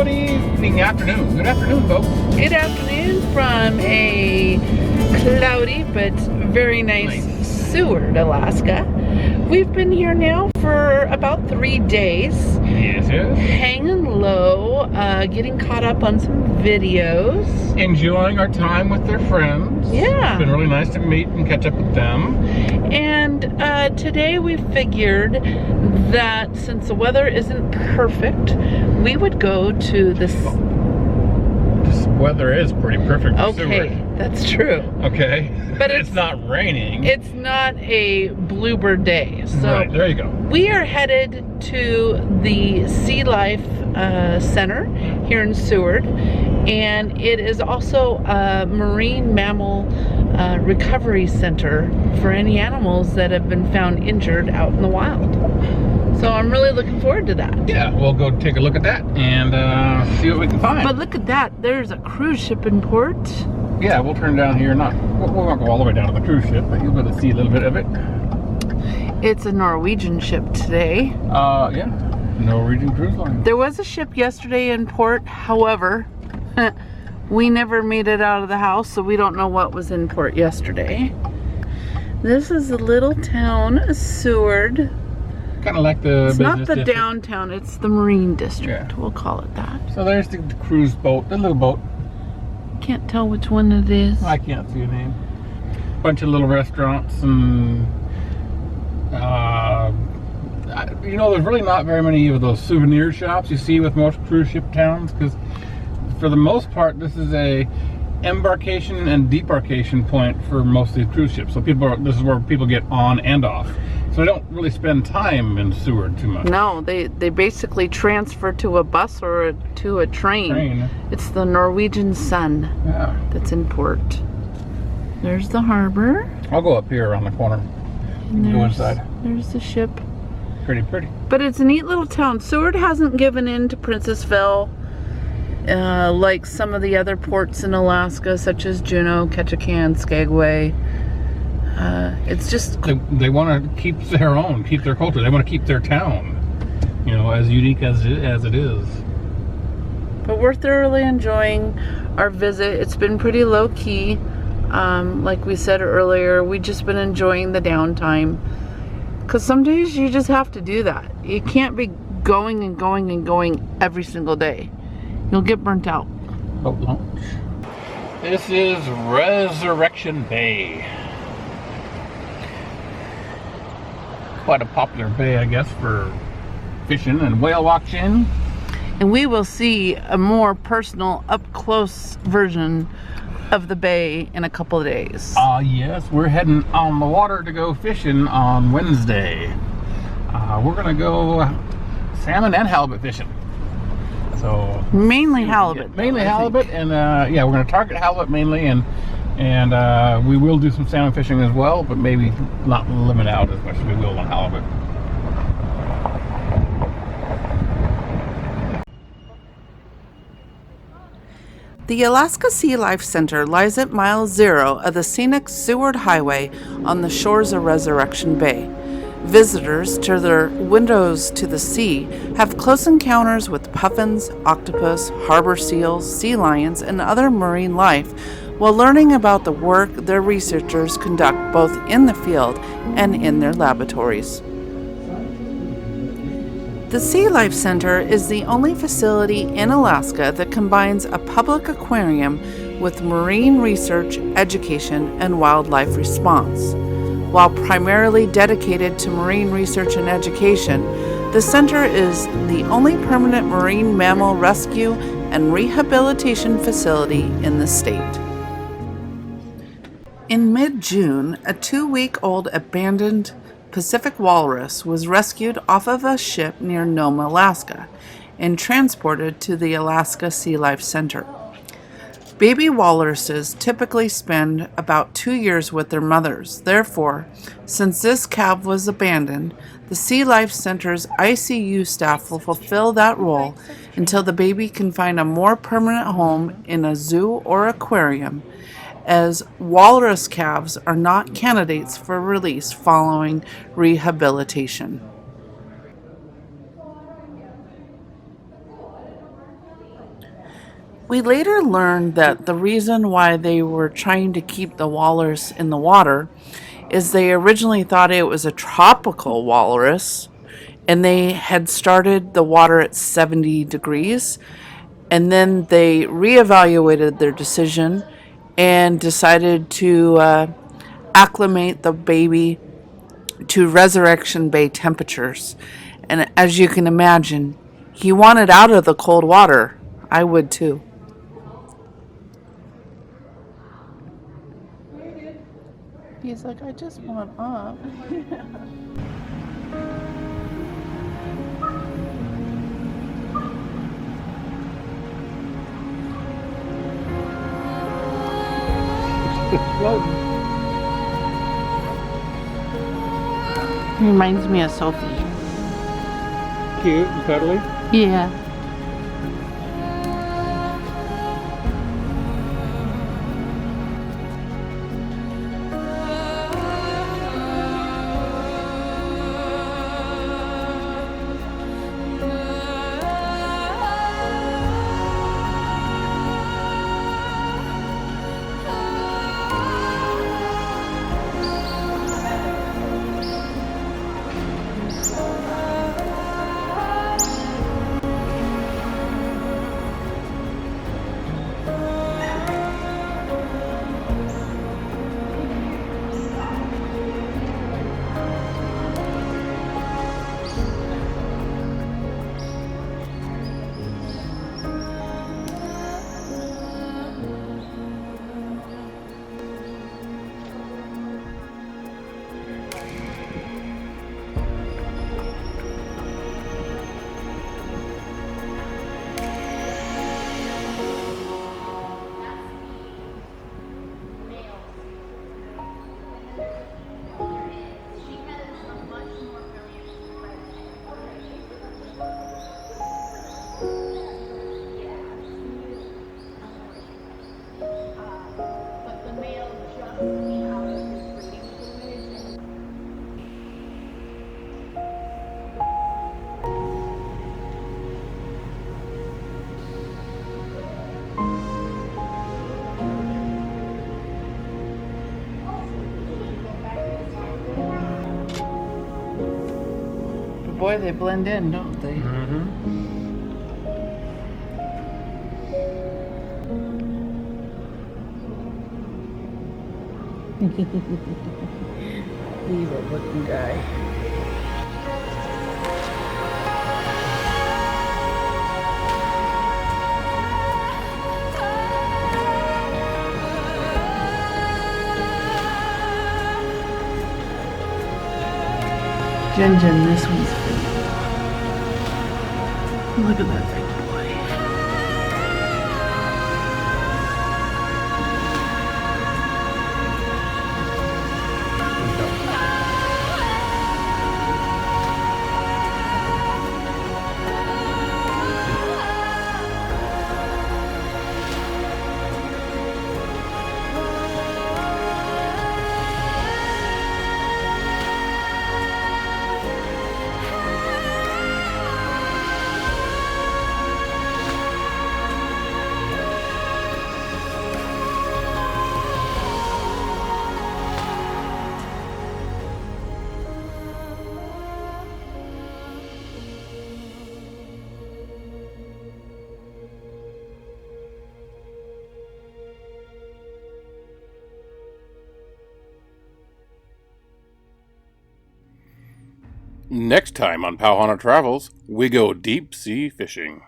Good evening, afternoon. Good afternoon, folks. Good afternoon from a cloudy but very nice Seward, Alaska. We've been here now for about 3 days. Yes. Hanging low, getting caught up on some videos. Enjoying our time with their friends. Yeah. It's been really nice to meet and catch up with them. And today we figured that since the weather isn't perfect, we would go to this. This weather is pretty perfect for Okay, Seward. that's true. Okay. But it's not raining. It's not a bluebird day. So right, there you go. we are headed to the SeaLife Center here in Seward, and it is also a marine mammal recovery center for any animals that have been found injured out in the wild. So I'm really looking forward to that. Yeah, we'll go take a look at that and see what we can find. But look at that, there's a cruise ship in port. Yeah, we'll turn down here. We won't go all the way down to the cruise ship, but you'll be able to see a little bit of it. It's a Norwegian ship today. Yeah, Norwegian Cruise Line. There was a ship yesterday in port, however, we never made it out of the house, so we don't know what was in port yesterday. This is the little town of Seward. Kind of like the It's business not the district. downtown, it's the marine district. Yeah. We'll call it that. So there's the cruise boat, the little boat. Can't tell which one it is. I can't see a name. Bunch of little restaurants and you know, there's really not very many of those souvenir shops you see with most cruise ship towns, because for the most part this is a embarkation and debarkation point for most of these cruise ships. So this is where people get on and off. So they don't really spend time in Seward too much. No, they basically transfer to a bus or to a train. It's the Norwegian Sun that's in port. There's the harbor. I'll go up here around the corner and go inside. There's the ship. Pretty. But it's a neat little town. Seward hasn't given in to Princessville like some of the other ports in Alaska, such as Juneau, Ketchikan, Skagway. It's just they want to keep their own, keep their culture. They want to keep their town, you know, as unique as it is. But we're thoroughly enjoying our visit. It's been pretty low key. Like we said earlier, we've just been enjoying the downtime. Because some days you just have to do that. You can't be going and going and going every single day. You'll get burnt out. Boat launch. This is Resurrection Bay. Quite a popular bay, I guess, for fishing and whale watching. And we will see a more personal, up-close version of the bay in a couple of days. Yes, we're heading on the water to go fishing on Wednesday. We're gonna go salmon and halibut fishing. So mainly halibut. Mainly halibut, and yeah, we're gonna target halibut mainly, and we will do some salmon fishing as well, but maybe not limit out as much as we will on halibut. The Alaska SeaLife Center lies at mile 0 of the scenic Seward Highway on the shores of Resurrection Bay. Visitors to their windows to the sea have close encounters with puffins, octopus, harbor seals, sea lions, and other marine life while learning about the work their researchers conduct both in the field and in their laboratories. The SeaLife Center is the only facility in Alaska that combines a public aquarium with marine research, education, and wildlife response. While primarily dedicated to marine research and education, the center is the only permanent marine mammal rescue and rehabilitation facility in the state. In mid-June, a 2-week-old abandoned Pacific walrus was rescued off of a ship near Nome, Alaska, and transported to the Alaska SeaLife Center. Baby walruses typically spend about 2 years with their mothers. Therefore, since this calve was abandoned, the SeaLife Center's I.Sea.U staff will fulfill that role until the baby can find a more permanent home in a zoo or aquarium, as walrus calves are not candidates for release following rehabilitation. We later learned that the reason why they were trying to keep the walrus in the water is they originally thought it was a tropical walrus, and they had started the water at 70 degrees, and then they reevaluated their decision and decided to acclimate the baby to Resurrection Bay temperatures. And as you can imagine, he wanted out of the cold water. I would too. He's like, I just want up. Reminds me of Sophie. Cute and cuddly. Yeah. Boy, they blend in, don't they? Evil looking guy. Jen, this one's for you. Look at that big boy. Next time on Pauhana Travels, we go deep sea fishing.